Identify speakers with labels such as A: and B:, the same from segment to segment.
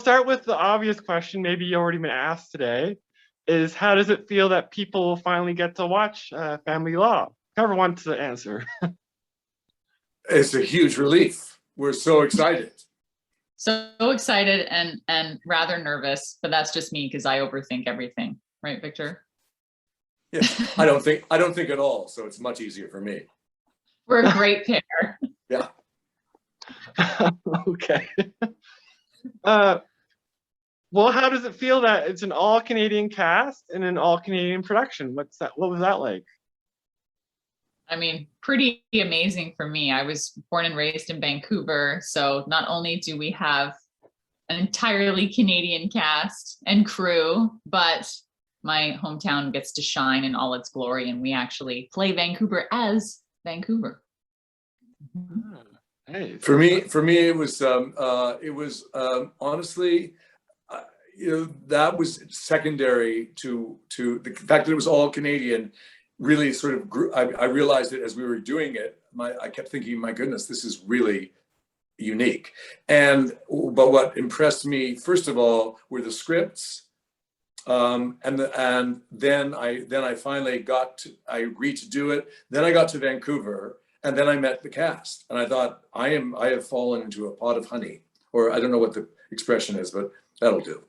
A: Start with the obvious question, maybe you already been asked today, is how does it feel that people will finally get to watch Family Law? Whoever wants to answer.
B: It's a huge relief. We're so excited.
C: So excited and rather nervous, but that's just me because I overthink everything, right, Victor?
B: Yeah, I don't think at all, so it's much easier for me.
C: We're a great pair.
B: Yeah.
A: Okay. Well, how does it feel that it's an all Canadian cast and an all Canadian production? What was that like?
C: I mean, pretty amazing for me. I was born and raised in Vancouver, so not only do we have an entirely Canadian cast and crew, but my hometown gets to shine in all its glory, and we actually play Vancouver as Vancouver.
A: Hey.
B: For me, it was honestly, that was secondary to the fact that it was all Canadian. Really sort of grew. I realized it as we were doing it. I kept thinking, my goodness, this is really unique. But what impressed me first of all were the scripts, and then I finally I agreed to do it. Then I got to Vancouver, and then I met the cast, and I thought, I have fallen into a pot of honey, or I don't know what the expression is, but that'll do.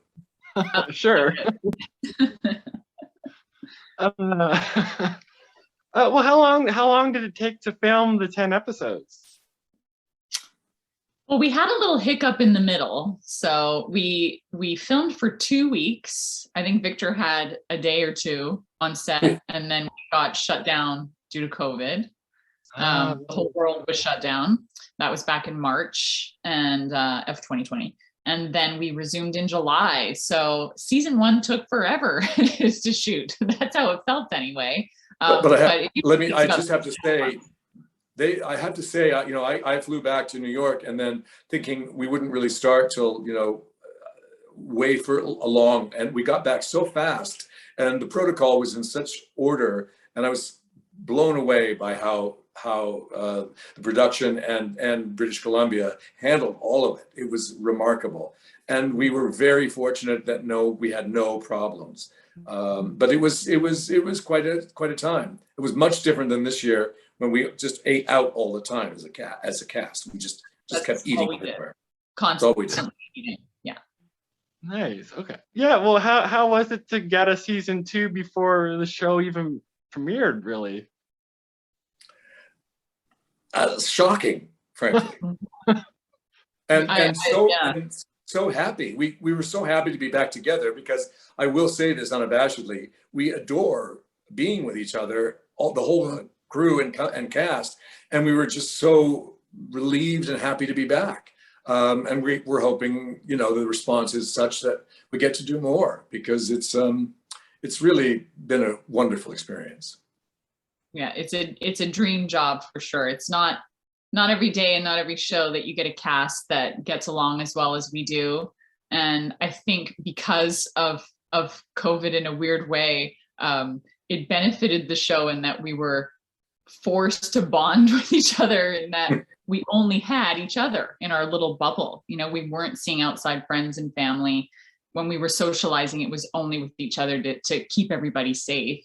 A: Sure. Well, how long did it take to film the 10 episodes?
C: Well, we had a little hiccup in the middle. So we filmed for 2 weeks. I think Victor had a day or two on set, and then we got shut down due to COVID. The whole world was shut down. That was back in March of 2020. And then we resumed in July. So season 1 took forever to shoot. That's how it felt anyway.
B: I just have to say, I flew back to New York, and then thinking we wouldn't really start till, way for along, and we got back so fast, and the protocol was in such order, and I was blown away by how the production and British Columbia handled all of it. It was remarkable, and we were very fortunate that we had no problems. But it was quite a time. It was much different than this year when we just ate out all the time as a cast. We just kept eating everywhere.
C: Constantly eating. Yeah.
A: Nice. Okay. Yeah. Well, how was it to get a season 2 before the show even premiered? Really.
B: Shocking, frankly. So happy. We were so happy to be back together, because I will say this unabashedly, we adore being with each other, the whole crew and cast, and we were just so relieved and happy to be back. And we're hoping, the response is such that we get to do more, because it's really been a wonderful experience.
C: Yeah, it's a dream job for sure. It's not every day and not every show that you get a cast that gets along as well as we do. And I think because of COVID in a weird way, it benefited the show in that we were forced to bond with each other, and that we only had each other in our little bubble. We weren't seeing outside friends and family. When we were socializing, it was only with each other to keep everybody safe.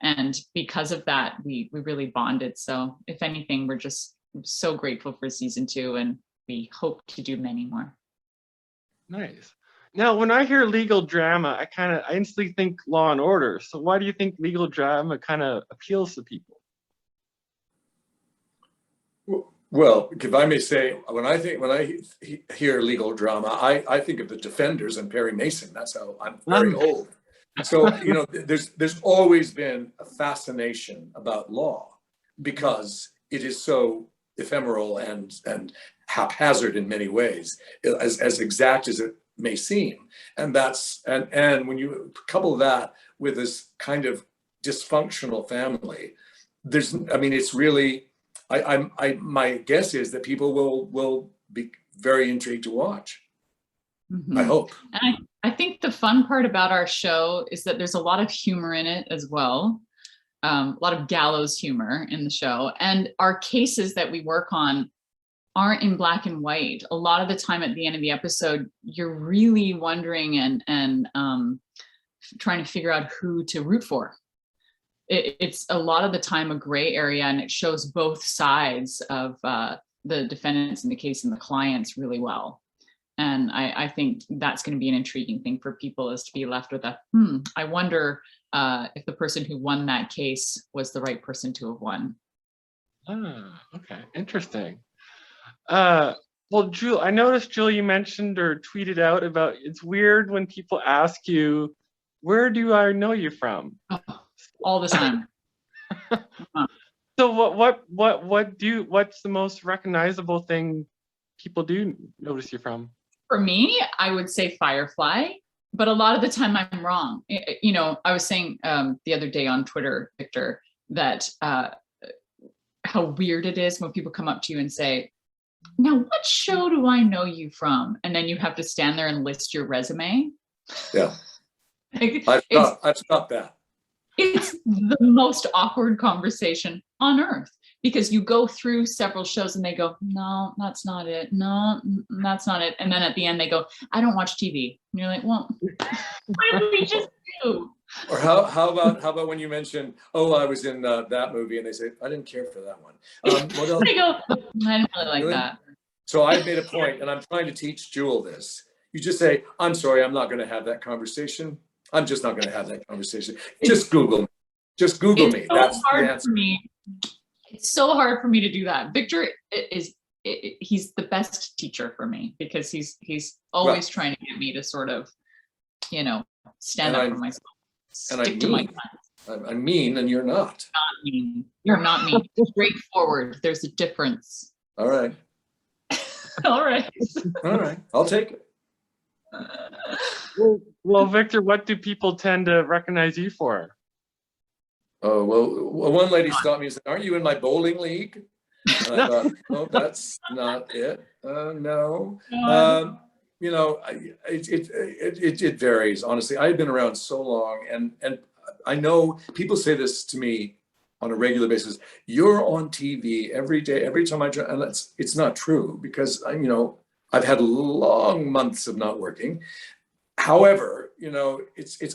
C: And because of that, we really bonded. So if anything, we're just so grateful for season 2, and we hope to do many more.
A: Nice. Now, when I hear legal drama, I instantly think Law and Order. So why do you think legal drama kind of appeals to people?
B: Well, if I may say, when I hear legal drama, I think of the Defenders and Perry Mason. That's how I'm very old. So, there's always been a fascination about law, because it is so ephemeral and haphazard in many ways, as exact as it may seem. And when you couple that with this kind of dysfunctional family, it's really, my guess is that people will be very intrigued to watch. Mm-hmm. I hope.
C: And I think the fun part about our show is that there's a lot of humor in it as well. A lot of gallows humor in the show. And our cases that we work on aren't in black and white. A lot of the time at the end of the episode, you're really wondering and trying to figure out who to root for. It's a lot of the time a gray area, and it shows both sides of the defendants in the case and the clients really well. And I think that's going to be an intriguing thing for people, is to be left with I wonder if the person who won that case was the right person to have won.
A: Ah, okay, interesting. Well, Jewel, I noticed, Jewel, you mentioned or tweeted out about, it's weird when people ask you, where do I know you from?
C: All the time.
A: So what's the most recognizable thing people do notice you from?
C: For me, I would say Firefly, but a lot of the time I'm wrong. You know, I was saying the other day on Twitter, Victor, that how weird it is when people come up to you and say, now what show do I know you from? And then you have to stand there and list your resume.
B: Yeah. I've stopped that.
C: It's the most awkward conversation on earth, because you go through several shows and they go, no, that's not it. No, that's not it. And then at the end they go, I don't watch TV. And you're like, well, what did we just do?
B: Or how about when you mention, oh, I was in that movie, and they say, I didn't care for that one. What else?
C: I go, I didn't really like that.
B: So I made a point, and I'm trying to teach Jewel this. You just say, I'm sorry, I'm not going to have that conversation. I'm just not going to have that conversation. Just Google me. Just Google me.
C: So
B: That's
C: hard
B: the answer.
C: for me. It's so hard for me to do that. Victor he's the best teacher for me, because he's always trying to get me to sort of, you know, stand up for myself. Stick to my guns.
B: I'm mean, and you're not.
C: Not mean. You're not mean. Straightforward. There's a difference.
B: All right.
C: All right.
B: All right. I'll take it.
A: Well, Victor, what do people tend to recognize you for?
B: Oh, well, one lady stopped me and said, aren't you in my bowling league? And I thought, oh, that's not it. No. You know, it varies, honestly. I've been around so long, and I know people say this to me on a regular basis. You're on TV every day, every time I try, and it's not true, because you know, I've had long months of not working. However, you know,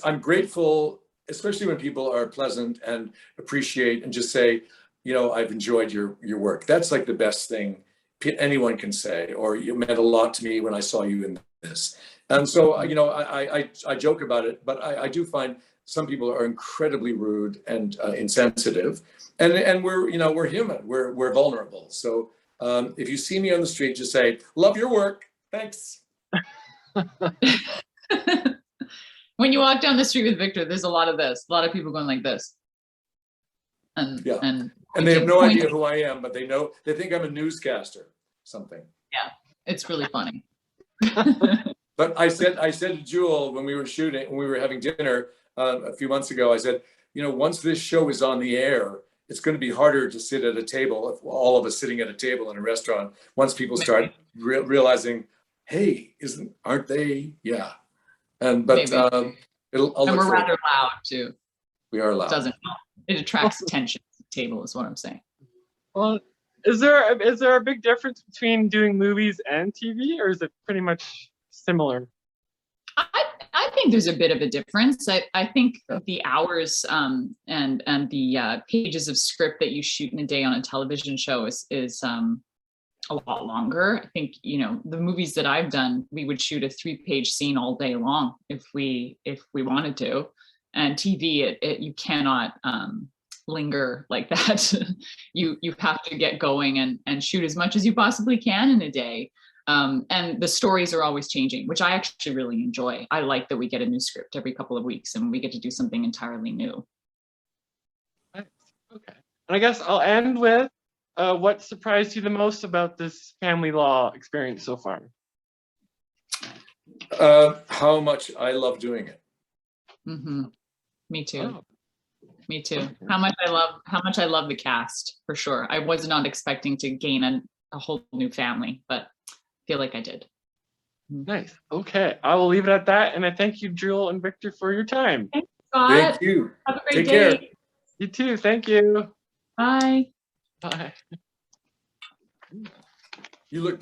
B: I'm grateful, especially when people are pleasant and appreciate and just say, you know, I've enjoyed your work. That's like the best thing anyone can say, or you meant a lot to me when I saw you in this. And so, you know, I joke about it, but I do find some people are incredibly rude and insensitive, and we're, you know, we're human, we're vulnerable. So if you see me on the street, just say, love your work, thanks.
C: When you walk down the street with Victor, there's a lot of this, a lot of people going like this. And
B: they have no idea who I am, but they think I'm a newscaster, something.
C: Yeah, it's really funny.
B: But I said to Jewel when we were having dinner a few months ago, I said, you know, once this show is on the air, it's going to be harder to sit at a table, if all of us sitting at a table in a restaurant, once people start realizing, hey, aren't they? Yeah. And we're
C: rather loud too.
B: We are loud.
C: It attracts attention to the table, is what I'm saying.
A: Well, is there a big difference between doing movies and TV, or is it pretty much similar?
C: I think there's a bit of a difference. I think the hours and the pages of script that you shoot in a day on a television show is a lot longer. I think, you know, the movies that I've done, we would shoot a 3-page scene all day long if we wanted to. And TV, you cannot linger like that. You have to get going and shoot as much as you possibly can in a day. And the stories are always changing, which I actually really enjoy. I like that we get a new script every couple of weeks and we get to do something entirely new.
A: Okay. And I guess I'll end with what surprised you the most about this family law experience so far?
B: How much I love doing it.
C: Mm-hmm. Me too.
A: Oh.
C: Me too. How much I love the cast, for sure. I was not expecting to gain a whole new family, but I feel like I did.
A: Nice. Okay, I will leave it at that. And I thank you, Jewel and Victor, for your time.
C: Thanks, Scott.
B: Thank you.
C: Have a great
B: Take
C: day.
B: care.
A: You too. Thank you.
C: Bye.
A: Bye.
B: You look